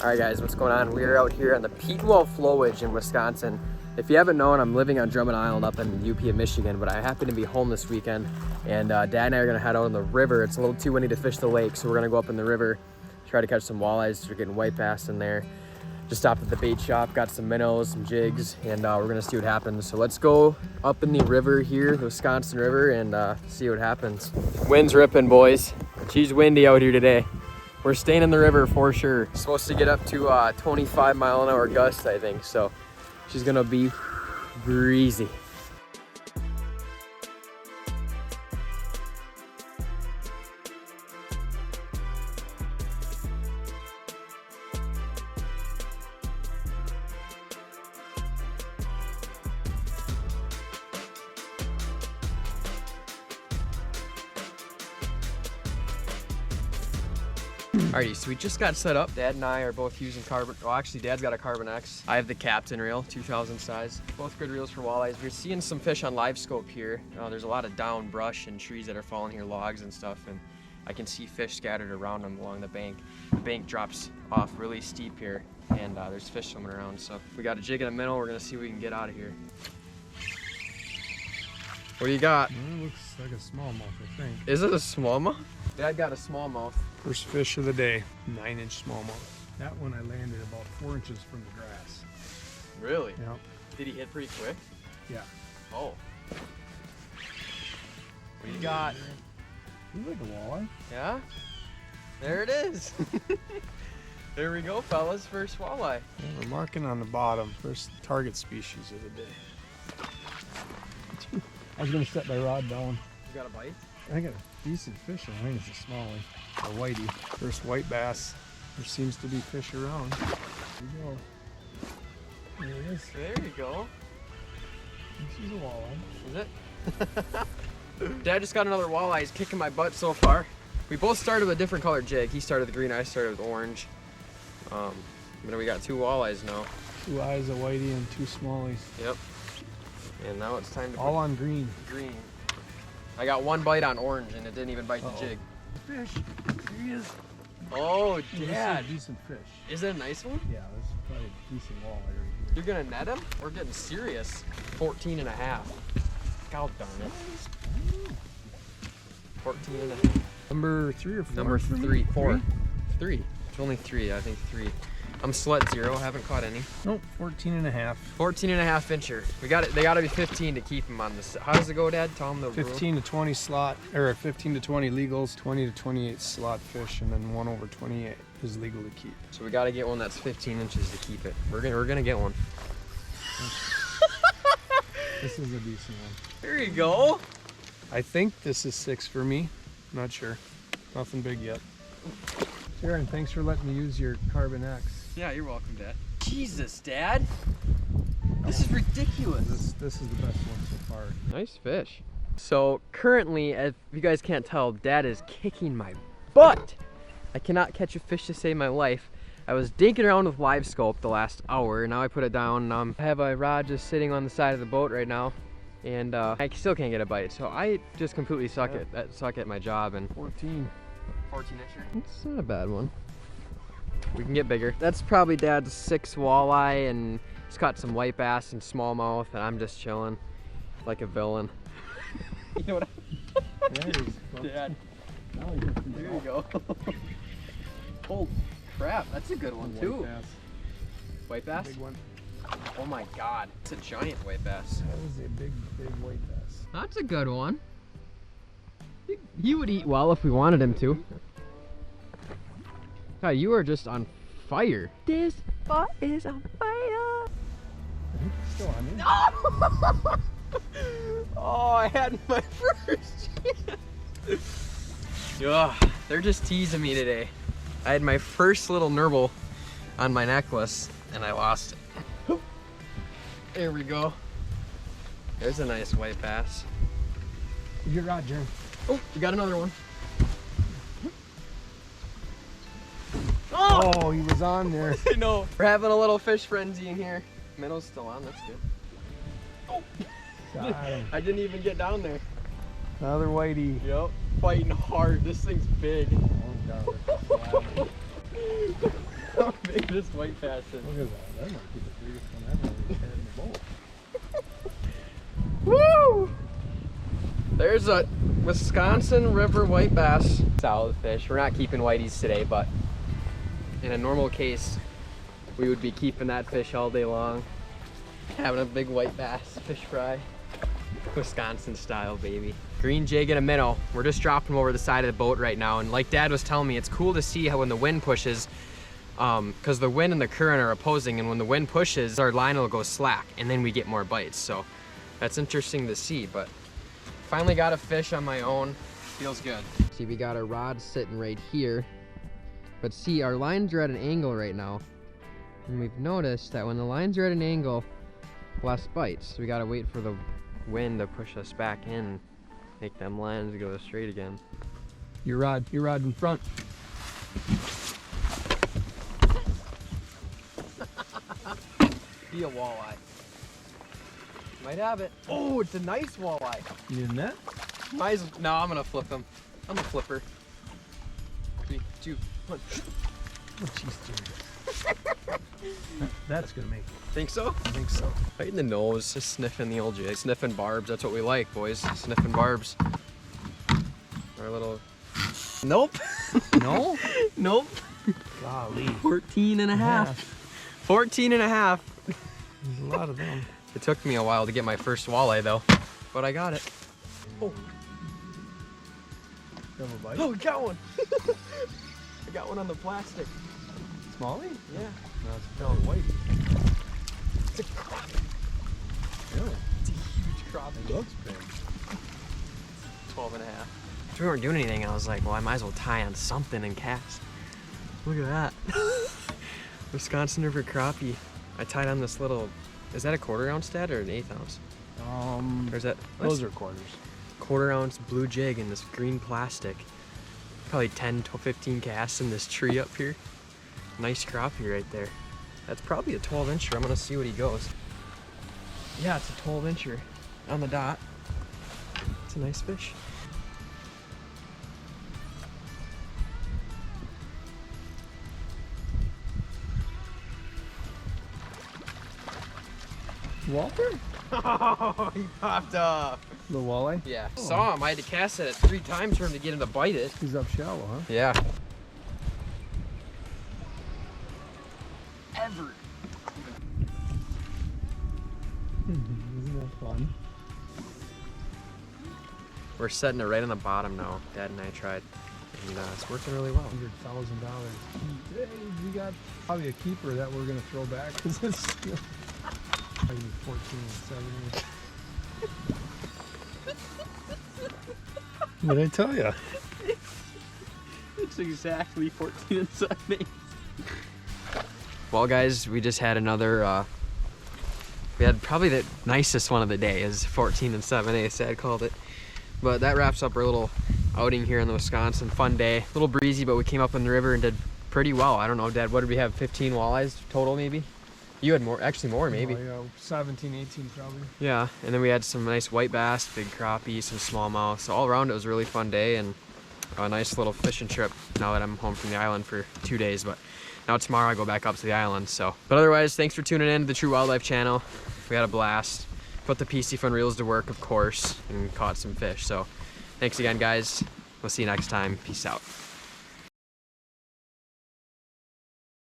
Alright guys, what's going on? We are out here on the Petenwall Flowage in Wisconsin. If you haven't known, I'm living on Drummond Island up in UP of Michigan, but I happen to be home this weekend, and Dad and I are gonna head out on the river. It's a little too windy to fish the lake, so we're gonna go up in the river, try to catch some walleyes. We're getting white bass in there. Just stopped at the bait shop, got some minnows, some jigs, and we're gonna see what happens. So let's go up in the river here, the Wisconsin River, and see what happens. Wind's ripping, boys. She's windy out here today. We're staying in the river for sure. It's supposed to get up to 25-mile-an-hour gusts, I think. So she's gonna be breezy. Alrighty, so we just got set up. Dad and I are both using carbon, well actually Dad's got a Carbon X. I have the Captain reel, 2000 size. Both good reels for walleyes. We're seeing some fish on live scope here. There's a lot of down brush and trees that are falling here, logs and stuff, and I can see fish scattered around them along the bank. The bank drops off really steep here, and there's fish swimming around. So we got a jig in the middle. We're gonna see what we can get out of here. What do you got? It looks like a smallmouth, I think. Is it a smallmouth? Dad got a smallmouth. First fish of the day, 9-inch smallmouth. That one I landed about 4 inches from the grass. Really? Yeah. Did he hit pretty quick? Yeah. Oh. What do you got? Looks like a walleye. Yeah? There it is. There we go, fellas. First walleye. Yeah, we're marking on the bottom. First target species of the day. I was gonna set my rod down. You got a bite? I got a decent fish. I think it's a smallie, a whitey. First white bass. There seems to be fish around. Here we go. There it is. There you go. This is a walleye. Is it? Dad just got another walleye. He's kicking my butt so far. We both started with a different colored jig. He started with green, I started with orange. But we got two walleyes now. 2 eyes, a whitey, and 2 smallies. Yep. And now it's time to all on green. Green. I got one bite on orange and it didn't even bite the jig. Fish. There he is. Oh, yeah. Decent fish. Is it a nice one? Yeah, that's probably a decent walleye right here. You're gonna net him? We're getting serious. 14 and a half. God darn it. 14 and a half. Number 3 or 4? Number 3, 4. 3. It's only 3, I think 3. I'm slut 0, haven't caught any. Nope, 14 and a half. 14 and a half incher. We got it. They got to be 15 to keep them on this. How does it go, Dad? Tell them the 15 to 20 slot, or 15 to 20 legals, 20 to 28 slot fish, and then 1 over 28 is legal to keep. So we got to get one that's 15 inches to keep it. We're gonna get one. This is a decent one. There you go. I think this is 6 for me. Not sure. Nothing big yet. Jaron, thanks for letting me use your Carbon X. Yeah, you're welcome, Dad. Jesus, Dad. This is ridiculous. This is the best one so far. Nice fish. So currently, if you guys can't tell, Dad is kicking my butt. I cannot catch a fish to save my life. I was dinking around with live scope the last hour. Now I put it down. I have a rod just sitting on the side of the boat right now, and I still can't get a bite. So I just completely suck at my job. And 14 incher. It's not a bad one. We can get bigger. That's probably Dad's 6 walleye, and he's caught some white bass and smallmouth, and I'm just chilling like a villain. You know what Dad. There you go. Oh crap, that's a good one too. White bass? Big one. Oh my god, it's a giant white bass. That was a big white bass. That's a good one. He would eat well if we wanted him to. God, you are just on fire. This spot is on fire. I think it's still on there. Oh, I had my first chance. Ugh, they're just teasing me today. I had my first little nibble on my necklace and I lost it. There we go. There's a nice white bass. Your rod, Jaron. Oh, you got another one. Oh, he was on there. I know. We're having a little fish frenzy in here. Minnow's still on, that's good. Oh. Got him. I didn't even get down there. Another whitey. Yep, fighting hard. This thing's big. Oh, God. How big this white bass is. Look at that. That might be the biggest one I've ever had in the boat. Woo! There's a Wisconsin River white bass. Solid fish. We're not keeping whiteys today, but in a normal case, we would be keeping that fish all day long. Having a big white bass fish fry. Wisconsin style, baby. Green jig and a minnow. We're just dropping them over the side of the boat right now. And like Dad was telling me, it's cool to see how when the wind pushes, because the wind and the current are opposing, and when the wind pushes, our line will go slack, and then we get more bites. So that's interesting to see, but finally got a fish on my own. Feels good. See, we got our rod sitting right here, but see, our lines are at an angle right now, and we've noticed that when the lines are at an angle, less bites. We gotta wait for the wind to push us back in, make them lines go straight again. Your rod in front. Be a walleye. Might have it. Oh, it's a nice walleye. You in that? No, I'm gonna flip him. I'm a flipper. 3, 2, 1. Oh, jeez, that's gonna make it. Think so? I think so. Right in the nose, just sniffing the old jig. Sniffing barbs, that's what we like, boys. Sniffing barbs. Our little... Nope. No? Nope. Golly. 14 and a half. 14 and a half. There's a lot of them. It took me a while to get my first walleye though, but I got it. Oh, You have a bite? oh, we got one. I got one on the plastic. Smallie? Yeah. No, it's probably white. It's a crappie. Really? It's a huge crappie. It looks big. 12 and a half. We weren't doing anything. I was like, well, I might as well tie on something and cast. Look at that. Wisconsin River crappie. I tied on this little, is that a 1/4 ounce, Dad, or an 1/8 ounce? Or is that? Those are quarters. 1/4 ounce blue jig in this green plastic. Probably 10 to 15 casts in this tree up here. Nice crappie right there. That's probably a 12-incher. I'm gonna see what he goes. Yeah, it's a 12-incher on the dot. It's a nice fish. Walter? Oh, he popped up. The walleye? Yeah. Oh. Saw him. I had to cast it 3 times for him to get him to bite it. He's up shallow, huh? Yeah. Ever. Isn't that fun? We're setting it right on the bottom now. Dad and I tried, and it's working really well. $100,000. Hey, we got probably a keeper that we're gonna throw back because it's still probably 14 and 17. What did I tell you? It's exactly 14 and 7/8. Well, guys, we just had another. We had probably the nicest one of the day, is 14 and 7/8. Dad called it. But that wraps up our little outing here in the Wisconsin. Fun day. A little breezy, but we came up in the river and did pretty well. I don't know, Dad, what did we have? 15 walleyes total, maybe? You had more, actually more, maybe. Oh, yeah, 17, 18 probably. Yeah, and then we had some nice white bass, big crappie, some smallmouth. So all around it was a really fun day and a nice little fishing trip now that I'm home from the island for 2 days. But now tomorrow I go back up to the island. So, but otherwise, thanks for tuning in to the True Wildlife channel. We had a blast. Put the Piscifun reels to work, of course, and caught some fish. So thanks again, guys. We'll see you next time. Peace out.